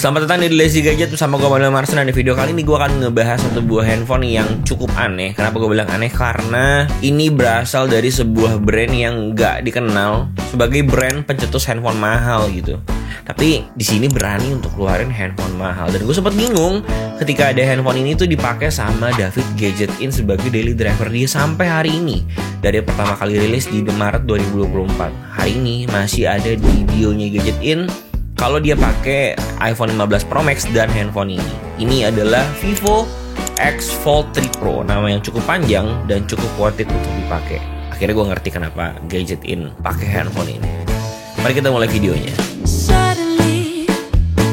Selamat datang di Lazy Gadget bersama gue Manuel Marsen. Dan di video kali ini gue akan ngebahas satu buah handphone yang cukup aneh. Kenapa gue bilang aneh? Karena ini berasal dari sebuah brand yang gak dikenal sebagai brand pencetus handphone mahal gitu. Tapi di sini berani untuk keluarin handphone mahal. Dan gue sempat bingung ketika ada handphone ini tuh dipakai sama David Gadget In sebagai daily driver dia sampai hari ini. Dari pertama kali rilis di Maret 2024, hari ini masih ada di bionya Gadget In kalau dia pakai iPhone 15 Pro Max dan handphone ini. Ini adalah Vivo X Fold 3 Pro, nama yang cukup panjang dan cukup worth it untuk dipakai. Akhirnya gue ngerti kenapa Gadget In pakai handphone ini. Mari kita mulai videonya. Suddenly,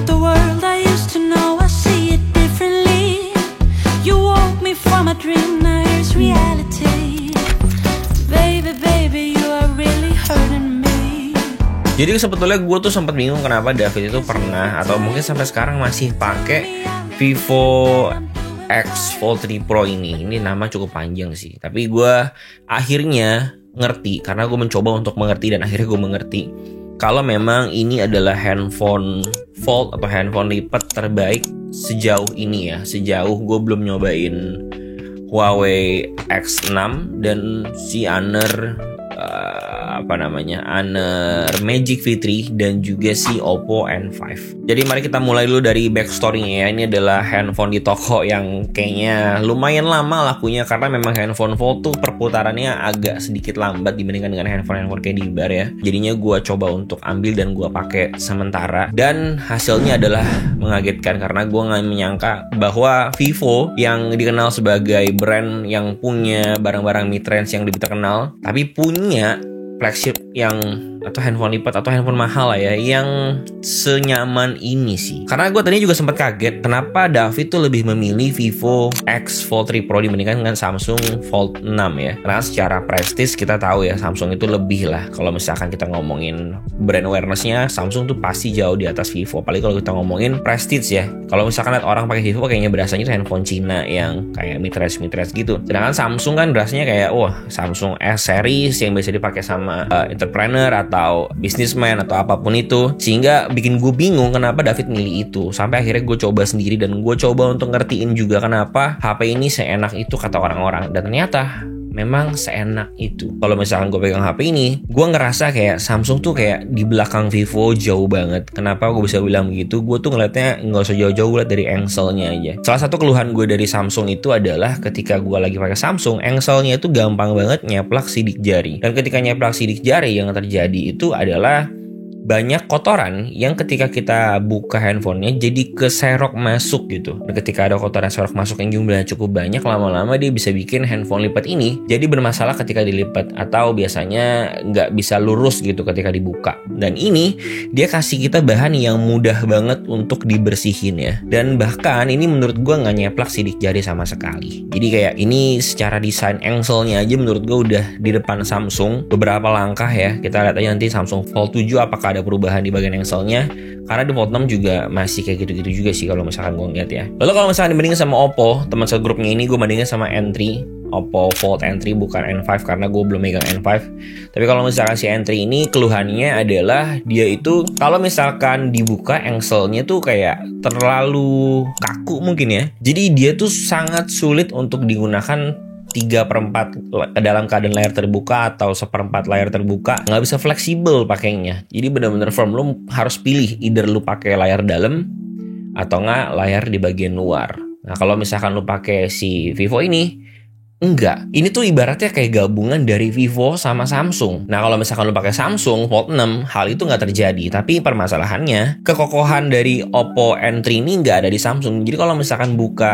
the world I used to know, I see it differently. You woke me from a dream, now here's reality. Baby, baby, you are really hurting me. Jadi sebetulnya gue tuh sempat bingung kenapa David itu pernah atau mungkin sampai sekarang masih pakai Vivo X Fold 3 Pro ini. Ini nama cukup panjang sih, tapi gue akhirnya ngerti karena gue mencoba untuk mengerti dan akhirnya gue mengerti kalau memang ini adalah handphone fold atau handphone lipat terbaik sejauh ini ya. Sejauh gue belum nyobain Huawei X6 dan si Honor Honor Magic V3 dan juga si Oppo N5. Jadi mari kita mulai dulu dari backstory-nya ya. Ini adalah handphone di toko yang kayaknya lumayan lama lakunya karena memang handphone fold tuh perputarannya agak sedikit lambat dibandingkan dengan handphone kayak di bar ya. Jadinya gue coba untuk ambil dan gue pakai sementara dan hasilnya adalah mengagetkan karena gue nggak menyangka bahwa Vivo yang dikenal sebagai brand yang punya barang-barang mid-range yang lebih terkenal tapi punya flagship yang atau handphone lipat atau handphone mahal lah ya yang senyaman ini sih. Karena gue tadi juga sempat kaget kenapa David tuh lebih memilih Vivo X Fold 3 Pro dibandingkan dengan Samsung Fold 6 ya. Karena secara prestis kita tahu ya Samsung itu lebih lah. Kalau misalkan kita ngomongin brand awareness-nya, Samsung tuh pasti jauh di atas Vivo. Apalagi kalau kita ngomongin prestige ya. Kalau misalkan lihat orang pakai Vivo kayaknya berasanya itu handphone Cina yang kayak mid-range gitu. Sedangkan Samsung kan berasanya kayak Samsung S series yang biasa dipakai sama entrepreneur atau businessman atau apapun itu, sehingga bikin gue bingung kenapa David milih itu. Sampai akhirnya gue coba sendiri dan gue coba untuk ngertiin juga kenapa HP ini seenak itu kata orang-orang, dan ternyata memang seenak itu. Kalau misalkan gue pegang HP ini, gue ngerasa kayak Samsung tuh kayak di belakang Vivo jauh banget. Kenapa gue bisa bilang begitu? Gue tuh ngeliatnya nggak usah jauh-jauh, gue liat dari engselnya aja. Salah satu keluhan gue dari Samsung itu adalah ketika gue lagi pakai Samsung, engselnya itu gampang banget nyeplak sidik jari. Dan ketika nyeplak sidik jari yang terjadi itu adalah banyak kotoran yang ketika kita buka handphonenya jadi keserok masuk gitu. Dan ketika ada kotoran serok masuk yang jumlahnya cukup banyak, lama-lama dia bisa bikin handphone lipat ini jadi bermasalah ketika dilipat atau biasanya nggak bisa lurus gitu ketika dibuka. Dan ini dia kasih kita bahan yang mudah banget untuk dibersihin ya. Dan bahkan ini menurut gue nggak nyeplak sidik jari sama sekali. Jadi kayak ini secara desain engselnya aja menurut gue udah di depan Samsung beberapa langkah ya. Kita lihat aja nanti Samsung Fold 7 apakah ada perubahan di bagian engselnya, karena di Fold 6 juga masih kayak gitu-gitu juga sih kalau misalkan gue ngeliat ya. Lalu kalau misalkan dibandingin sama Oppo, teman segrupnya ini gue bandingin sama N3, Oppo Fold N3 bukan N5 karena gue belum megang N5. Tapi kalau misalkan si N3 ini keluhannya adalah dia itu kalau misalkan dibuka engselnya tuh kayak terlalu kaku mungkin ya. Jadi dia tuh sangat sulit untuk digunakan 3/4 dalam keadaan layar terbuka atau 1/4 layar terbuka, nggak bisa fleksibel pakainya. Jadi benar-benar firm, lu harus pilih either lu pakai layar dalam atau nggak layar di bagian luar. Nah kalau misalkan lu pakai si Vivo ini enggak, ini tuh ibaratnya kayak gabungan dari Vivo sama Samsung. Nah kalau misalkan lu pakai Samsung Fold 6, hal itu nggak terjadi. Tapi permasalahannya, kekokohan dari Oppo N3 ini nggak ada di Samsung. Jadi kalau misalkan buka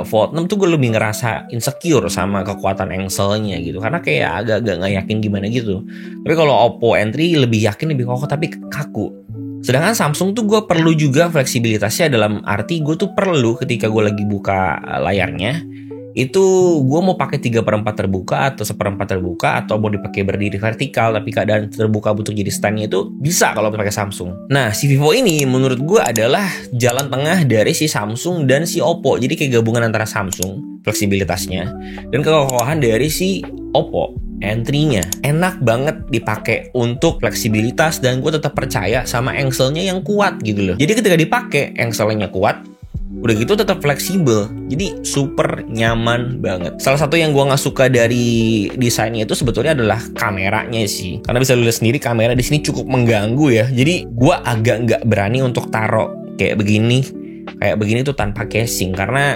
Fold 6 tuh gue lebih ngerasa insecure sama kekuatan engselnya gitu. Karena kayak agak-agak nggak yakin gimana gitu. Tapi kalau Oppo N3 lebih yakin, lebih kokoh tapi kaku. Sedangkan Samsung tuh gue perlu juga fleksibilitasnya, dalam arti gue tuh perlu ketika gue lagi buka layarnya itu gue mau pakai 3/4 terbuka atau 1/4 terbuka atau mau dipakai berdiri vertikal tapi keadaan terbuka butuh jadi standnya itu bisa kalau pakai Samsung. Nah si Vivo ini menurut gue adalah jalan tengah dari si Samsung dan si Oppo. Jadi kayak gabungan antara Samsung fleksibilitasnya dan kekokohan dari si Oppo. entry-nya enak banget dipakai untuk fleksibilitas, dan gue tetap percaya sama ankle-nya yang kuat gitu loh. Jadi ketika dipakai ankle-nya kuat, udah gitu tetap fleksibel, jadi super nyaman banget. Salah satu yang gue nggak suka dari desainnya itu sebetulnya adalah kameranya sih, karena bisa lihat sendiri kamera di sini cukup mengganggu ya. Jadi gue agak nggak berani untuk taruh kayak begini tuh tanpa casing, karena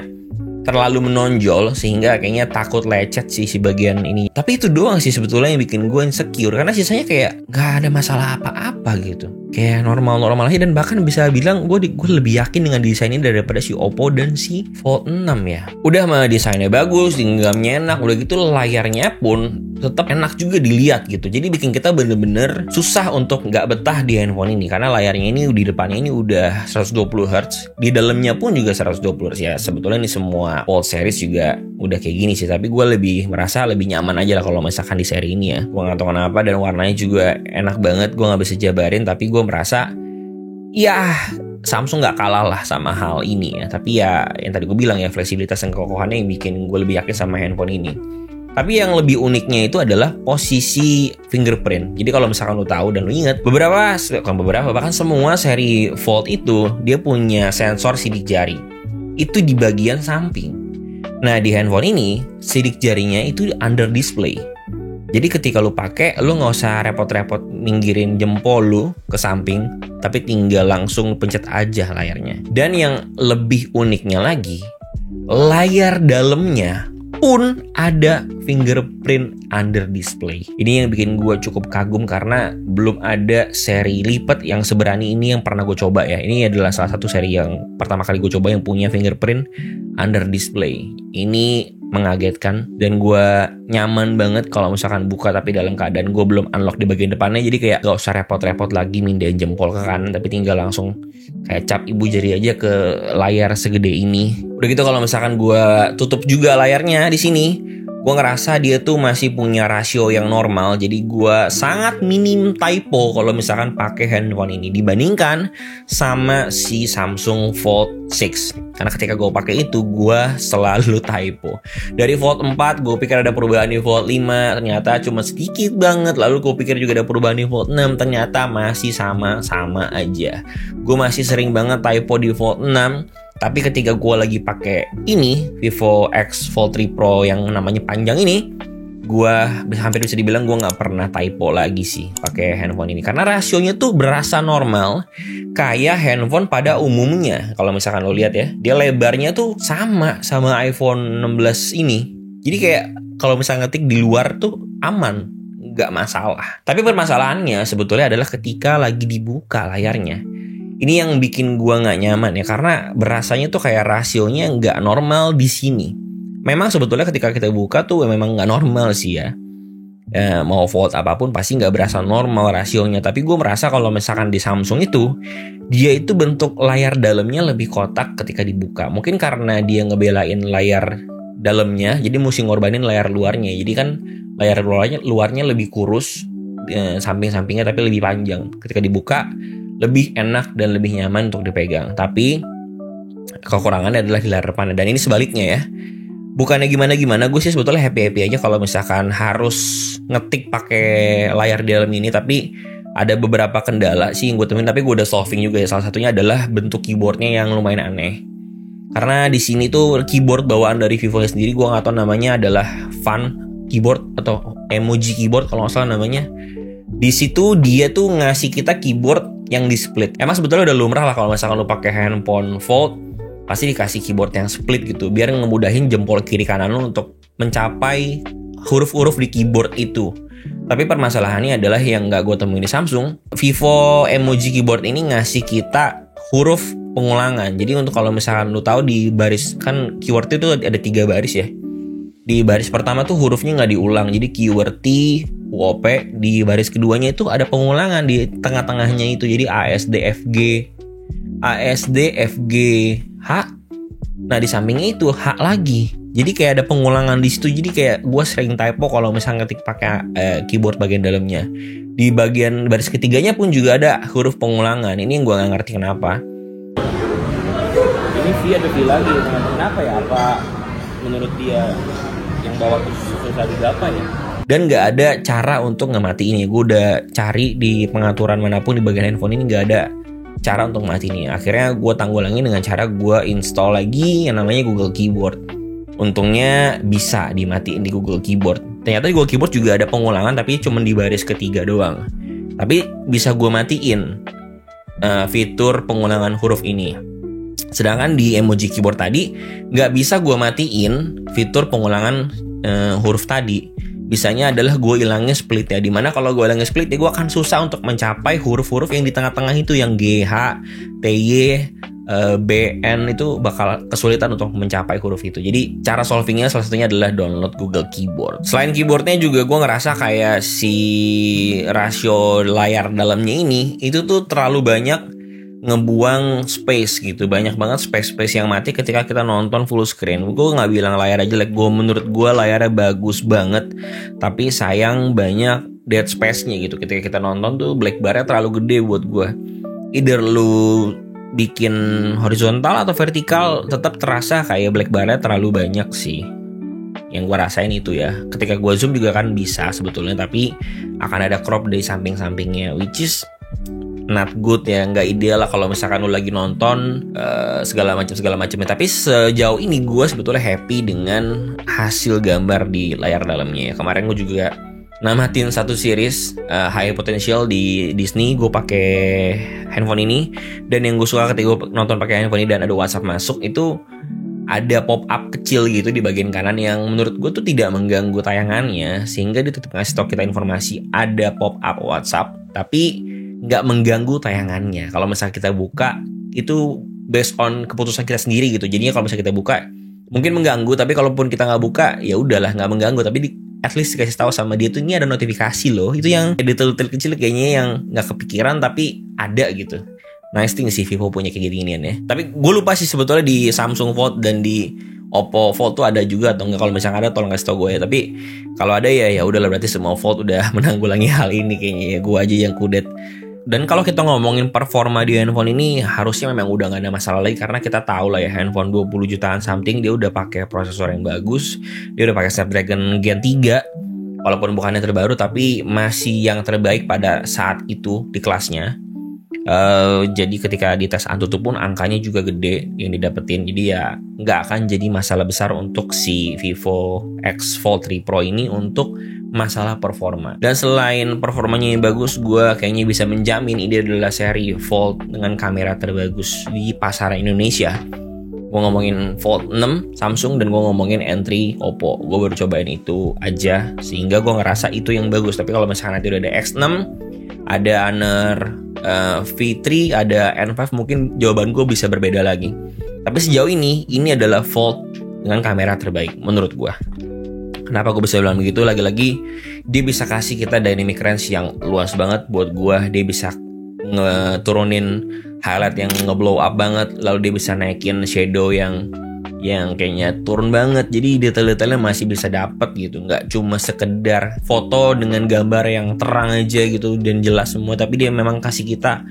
terlalu menonjol sehingga kayaknya takut lecet sih si bagian ini. Tapi itu doang sih sebetulnya yang bikin gue insecure, karena sisanya kayak nggak ada masalah apa-apa gitu, kayak normal-normal aja. Dan bahkan bisa bilang gue lebih yakin dengan desain ini daripada si Oppo dan si Fold 6 ya. Udah mah desainnya bagus, genggamnya enak, udah gitu layarnya pun tetap enak juga dilihat gitu. Jadi bikin kita bener-bener susah untuk nggak betah di handphone ini, karena layarnya ini di depannya ini udah 120 Hz, di dalamnya pun juga 120 Hz ya. Sebetulnya ini semua Fold series juga udah kayak gini sih, tapi gue merasa lebih nyaman aja lah kalau misalkan di seri ini ya. Gue nggak tahu kenapa, dan warnanya juga enak banget. Gue nggak bisa jabarin, tapi gue merasa ya Samsung nggak kalah lah sama hal ini ya. Tapi ya yang tadi gue bilang ya, fleksibilitas dan kekokohannya yang bikin gue lebih yakin sama handphone ini. Tapi yang lebih uniknya itu adalah posisi fingerprint. Jadi kalau misalkan lo tahu dan lo ingat, bahkan semua seri Fold itu dia punya sensor sidik jari. Itu di bagian samping. Nah di handphone ini sidik jarinya itu under display. Jadi ketika lu pakai, lu nggak usah repot-repot minggirin jempol lu ke samping, tapi tinggal langsung pencet aja layarnya. Dan yang lebih uniknya lagi, layar dalamnya pun ada fingerprint under display. Ini yang bikin gue cukup kagum, karena belum ada seri lipat yang seberani ini yang pernah gue coba ya. Ini adalah salah satu seri yang pertama kali gue coba yang punya fingerprint under display. Ini mengagetkan, dan gue nyaman banget kalau misalkan buka tapi dalam keadaan gue belum unlock di bagian depannya. Jadi kayak gak usah repot-repot lagi mindahin jempol ke kanan, tapi tinggal langsung kayak cap ibu jari aja ke layar segede ini. Udah gitu kalau misalkan gue tutup juga layarnya di sini, gue ngerasa dia tuh masih punya rasio yang normal. Jadi gue sangat minim typo kalau misalkan pakai handphone ini dibandingkan sama si Samsung Fold 6. Karena ketika gue pakai itu, gue selalu typo. Dari Fold 4 gue pikir ada perubahan di Fold 5, ternyata cuma sedikit banget. Lalu gue pikir juga ada perubahan di Fold 6, ternyata masih sama-sama aja. Gue masih sering banget typo di Fold 6. Tapi ketika gue lagi pakai ini, Vivo X Fold 3 Pro yang namanya panjang ini, gue hampir bisa dibilang gue nggak pernah typo lagi sih pakai handphone ini, karena rasionya tuh berasa normal kayak handphone pada umumnya. Kalau misalkan lo lihat ya, dia lebarnya tuh sama iPhone 16 ini. Jadi kayak kalau misalnya ngetik di luar tuh aman, nggak masalah. Tapi permasalahannya sebetulnya adalah ketika lagi dibuka layarnya. Ini yang bikin gua nggak nyaman ya, karena berasanya tuh kayak rasionya nggak normal di sini. Memang sebetulnya ketika kita buka tuh memang nggak normal sih ya. Mau Fold apapun pasti nggak berasa normal rasionya. Tapi gue merasa kalau misalkan di Samsung itu, dia itu bentuk layar dalamnya lebih kotak ketika dibuka. Mungkin karena dia ngebelain layar dalamnya, jadi mesti ngorbanin layar luarnya. Jadi kan layar luarnya lebih kurus, samping-sampingnya tapi lebih panjang. Ketika dibuka lebih enak dan lebih nyaman untuk dipegang. Tapi kekurangannya adalah di layar depannya. Dan ini sebaliknya ya. Bukannya gimana-gimana, gue sih sebetulnya happy-happy aja kalau misalkan harus ngetik pakai layar di dalam ini. Tapi ada beberapa kendala sih yang gue temuin, tapi gue udah solving juga ya. Salah satunya adalah bentuk keyboardnya yang lumayan aneh. Karena di sini tuh keyboard bawaan dari Vivo sendiri, gue nggak tahu namanya adalah fun keyboard atau emoji keyboard kalau nggak salah namanya. Di situ dia tuh ngasih kita keyboard yang di split. Emang sebetulnya udah lumrah lah kalau misalkan lo pakai handphone Fold, pasti dikasih keyboard yang split gitu, biar ngemudahin jempol kiri kanan lo untuk mencapai huruf-huruf di keyboard itu. Tapi permasalahannya adalah yang nggak gue temuin di Samsung. Vivo emoji keyboard ini ngasih kita huruf pengulangan. Jadi untuk kalau misalkan lo tahu di baris, kan keyword itu ada 3 baris ya. Di baris pertama tuh hurufnya nggak diulang, jadi QWERTY, UOP. Di baris keduanya itu ada pengulangan di tengah-tengahnya itu, jadi ASDFG, H. Nah di sampingnya itu H lagi, jadi kayak ada pengulangan di situ. Jadi kayak gue sering typo kalau misalnya ngetik pakai keyboard bagian dalamnya. Di bagian baris ketiganya pun juga ada huruf pengulangan. Ini yang gue nggak ngerti kenapa. Ini V ada V lagi, kenapa ya? Apa menurut dia yang bawah itu susah digapai ya? Dan nggak ada cara untuk ngematiin. Gue udah cari di pengaturan manapun di bagian handphone ini nggak ada cara untuk matiin. Akhirnya gue tanggulangin dengan cara gue install lagi yang namanya Google Keyboard. Untungnya bisa dimatiin di Google Keyboard. Ternyata di Google Keyboard juga ada pengulangan tapi cuma di baris ketiga doang. Tapi bisa gue matiin fitur pengulangan huruf ini. Sedangkan di emoji keyboard tadi nggak bisa gue matiin fitur pengulangan huruf tadi. Bisanya adalah gue ilangin split ya. Dimana kalau gue ilangin split ya gue akan susah untuk mencapai huruf-huruf yang di tengah-tengah itu, yang G, H, T, Y, B, N, itu bakal kesulitan untuk mencapai huruf itu. Jadi cara solvingnya salah satunya adalah download Google Keyboard. Selain keyboardnya juga gue ngerasa kayak si rasio layar dalamnya ini itu tuh terlalu banyak ngebuang space gitu. Banyak banget space yang mati ketika kita nonton full screen. Gue gak bilang layarnya jelek, menurut gue layarnya bagus banget, tapi sayang banyak dead space-nya gitu. Ketika kita nonton tuh black bar-nya terlalu gede buat gue. Either lu bikin horizontal atau vertikal, tetap terasa kayak black bar-nya terlalu banyak sih. Yang gue rasain itu ya. Ketika gue zoom juga kan bisa sebetulnya, tapi akan ada crop dari samping-sampingnya, which is not good ya, nggak ideal lah kalau misalkan lu lagi nonton segala macamnya. Tapi sejauh ini gue sebetulnya happy dengan hasil gambar di layar dalamnya ya. Kemarin gue juga namatin satu series High Potential di Disney. Gue pakai handphone ini, dan yang gue suka ketika gue nonton pakai handphone ini dan ada WhatsApp masuk, itu ada pop up kecil gitu di bagian kanan yang menurut gue tuh tidak mengganggu tayangannya, sehingga dia tetap ngasih tau kita informasi ada pop up WhatsApp, tapi nggak mengganggu tayangannya. Kalau misalnya kita buka, itu based on keputusan kita sendiri gitu. Jadinya kalau misalnya kita buka, mungkin mengganggu, tapi kalaupun kita nggak buka, ya udahlah nggak mengganggu. Tapi at least dikasih tahu sama dia tuh ini ada notifikasi loh. Itu yang detail-detail kecil kayaknya yang nggak kepikiran tapi ada gitu. Nice thing sih Vivo punya kayak ginian ya. Tapi gue lupa sih sebetulnya di Samsung Fold dan di Oppo Fold tuh ada juga atau enggak. Kalau misalnya ada tolong kasih tau gue ya. Tapi kalau ada ya udahlah, berarti semua Fold udah menanggulangi hal ini kayaknya ya. Gue aja yang kudet. Dan kalau kita ngomongin performa di handphone ini, harusnya memang udah gak ada masalah lagi, karena kita tahu lah ya, handphone 20 jutaan something dia udah pakai prosesor yang bagus, dia udah pakai Snapdragon Gen 3, walaupun bukannya terbaru tapi masih yang terbaik pada saat itu di kelasnya. Jadi ketika dites Antutu pun angkanya juga gede yang didapetin, jadi ya nggak akan jadi masalah besar untuk si Vivo X Fold 3 Pro ini untuk masalah performa. Dan selain performanya yang bagus, gue kayaknya bisa menjamin ini adalah seri Fold dengan kamera terbagus di pasaran Indonesia. Gue ngomongin Fold 6 Samsung dan gue ngomongin N3 Oppo. Gue baru cobain itu aja, sehingga gue ngerasa itu yang bagus. Tapi kalau misalkan nanti udah ada X6, ada Honor V3, ada N5, mungkin jawaban gue bisa berbeda lagi. Tapi sejauh ini adalah Fold dengan kamera terbaik menurut gue. Kenapa gue bisa bilang begitu? Lagi-lagi dia bisa kasih kita dynamic range yang luas banget buat gue. Dia bisa ngeturunin highlight yang ngeblow up banget, lalu dia bisa naikin shadow yang kayaknya turun banget. Jadi detail-detailnya masih bisa dapet gitu. Nggak cuma sekedar foto dengan gambar yang terang aja gitu dan jelas semua, tapi dia memang kasih kita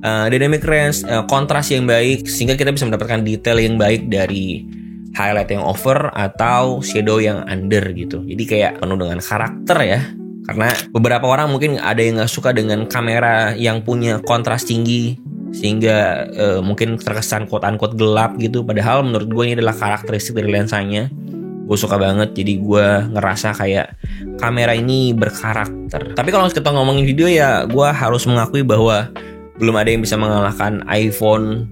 dynamic range, kontras yang baik, sehingga kita bisa mendapatkan detail yang baik dari highlight yang over atau shadow yang under gitu. Jadi kayak penuh dengan karakter ya. Karena beberapa orang mungkin ada yang gak suka dengan kamera yang punya kontras tinggi, sehingga mungkin terkesan quote-unquote gelap gitu. Padahal menurut gue ini adalah karakteristik dari lensanya. Gue suka banget, jadi gue ngerasa kayak kamera ini berkarakter. Tapi kalau kita ngomongin video ya, gue harus mengakui bahwa belum ada yang bisa mengalahkan iPhone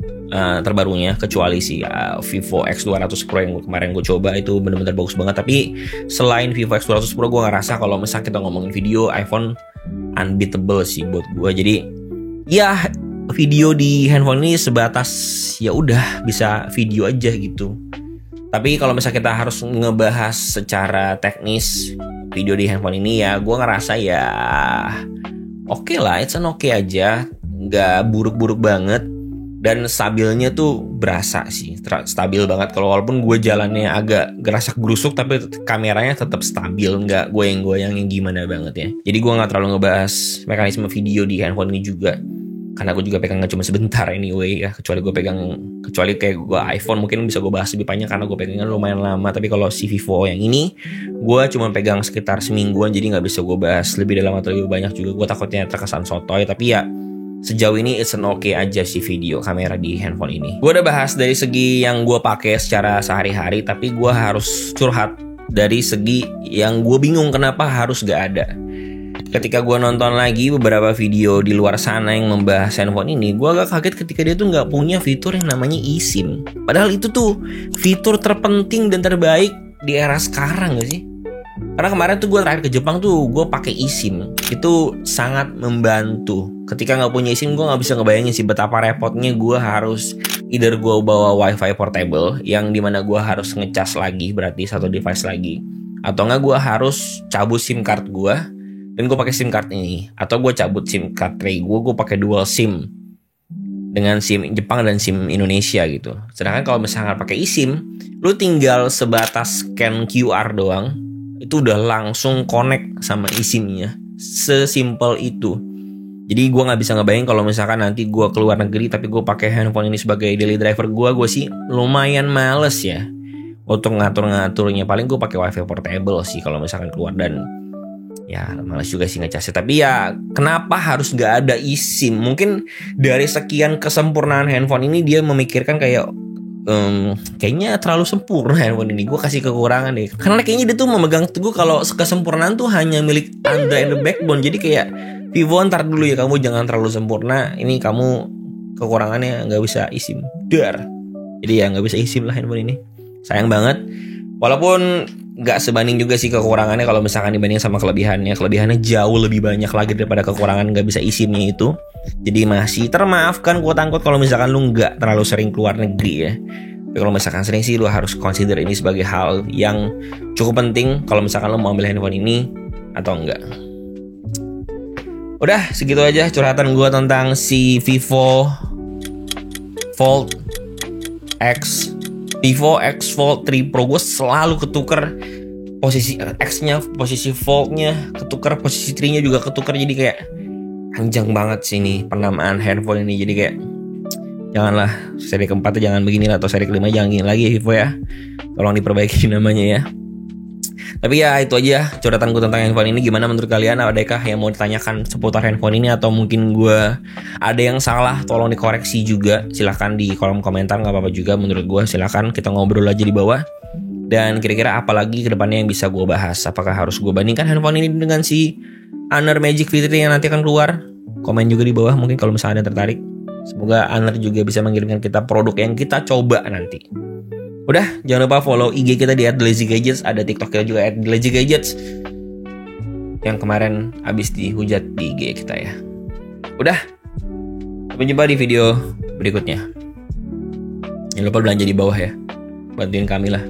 terbarunya, kecuali si Vivo X200 Pro yang kemarin gue coba. Itu benar-benar bagus banget. Tapi selain Vivo X200 Pro, gue ngerasa kalau misalnya kita ngomongin video, iPhone unbeatable sih buat gue. Jadi ya video di handphone ini sebatas ya udah bisa video aja gitu. Tapi kalau misalnya kita harus ngebahas secara teknis video di handphone ini, ya gue ngerasa ya oke lah, it's an okay aja, nggak buruk-buruk banget. Dan stabilnya tuh berasa sih, stabil banget. Kalau walaupun gue jalannya agak gerasak gerusuk, tapi kameranya tetap stabil, nggak goyang-goyang yang gimana banget ya. Jadi gue nggak terlalu ngebahas mekanisme video di handphone ini juga. karena gue juga pegangnya cuma sebentar anyway ya, kecuali kayak gue iPhone mungkin bisa gue bahas lebih panjang karena gue pegangnya lumayan lama. Tapi kalau si Vivo yang ini gue cuma pegang sekitar semingguan, jadi nggak bisa gue bahas lebih dalam atau lebih banyak juga. Gue takutnya terkesan sotoy, tapi ya sejauh ini it's an okay aja sih video kamera di handphone ini. Gue udah bahas dari segi yang gue pakai secara sehari-hari, tapi gue harus curhat dari segi yang gue bingung kenapa harus gak ada. Ketika gue nonton lagi beberapa video di luar sana yang membahas handphone ini, gue agak kaget ketika dia tuh gak punya fitur yang namanya eSIM. Padahal itu tuh fitur terpenting dan terbaik di era sekarang gak sih? Karena kemarin tuh gue terakhir ke Jepang tuh gue pakai eSIM. Itu sangat membantu. Ketika gak punya eSIM gue gak bisa ngebayangin sih betapa repotnya gue harus either gue bawa wifi portable yang dimana gue harus ngecas lagi, berarti satu device lagi, atau gak gue harus cabut SIM card gue dan gue pakai SIM card ini, atau gue cabut SIM card tray gue pakai dual SIM dengan SIM Jepang dan SIM Indonesia gitu. Sedangkan kalau misalnya pakai eSIM, lu tinggal sebatas scan QR doang, itu udah langsung connect sama eSIM-nya. Sesimpel itu. Jadi gue nggak bisa ngebayang kalau misalkan nanti gue keluar negeri tapi gue pakai handphone ini sebagai daily driver gue sih lumayan males ya untuk ngatur-ngaturnya. Paling gue pakai wifi portable sih kalau misalkan keluar, dan ya males juga sih ngecasnya. Tapi ya kenapa harus gak ada eSIM? Mungkin dari sekian kesempurnaan handphone ini dia memikirkan kayak kayaknya terlalu sempurna handphone ini, gue kasih kekurangan deh. Karena kayaknya dia tuh memegang teguh kalau kesempurnaan tuh hanya milik Android and the backbone. Jadi kayak Vivo, ntar dulu ya, kamu jangan terlalu sempurna, ini kamu kekurangannya gak bisa eSIM. Jadi ya gak bisa eSIM lah handphone ini. Sayang banget. Walaupun gak sebanding juga sih kekurangannya kalau misalkan dibanding sama kelebihannya. Kelebihannya jauh lebih banyak lagi daripada kekurangan gak bisa eSIM-nya itu. Jadi masih termaafkan quote-unquote kalau misalkan lu gak terlalu sering keluar negeri ya. Tapi kalau misalkan sering sih lu harus consider ini sebagai hal yang cukup penting kalau misalkan lu mau ambil handphone ini atau enggak. Udah segitu aja curhatan gue tentang si Vivo Fold Fold 3 Pro. Gue selalu ketuker posisi X-nya, posisi Fold-nya ketuker, posisi 3-nya juga ketuker. Jadi kayak panjang banget sih ini penamaan handphone ini. Jadi kayak janganlah seri keempat jangan begini lah, atau seri kelima jangan gini lagi Vivo ya. Tolong diperbaiki namanya ya. Tapi ya itu aja curhatan gue tentang handphone ini. Gimana menurut kalian? Adakah yang mau ditanyakan seputar handphone ini, atau mungkin gue ada yang salah tolong dikoreksi juga. Silahkan di kolom komentar, gak apa-apa juga menurut gue. Silahkan kita ngobrol aja di bawah. Dan kira-kira apa lagi kedepannya yang bisa gue bahas? Apakah harus gue bandingkan handphone ini dengan si Honor Magic V3 yang nanti akan keluar? Komen juga di bawah mungkin kalau misalnya ada yang tertarik. Semoga Honor juga bisa mengirimkan kita produk yang kita coba nanti. Udah, jangan lupa follow IG kita di @lazygadgets. Ada TikTok kita juga @lazygadgets yang kemarin habis dihujat di IG kita ya. Udah, sampai jumpa di video berikutnya. Jangan lupa belanja di bawah ya, bantuin kami lah.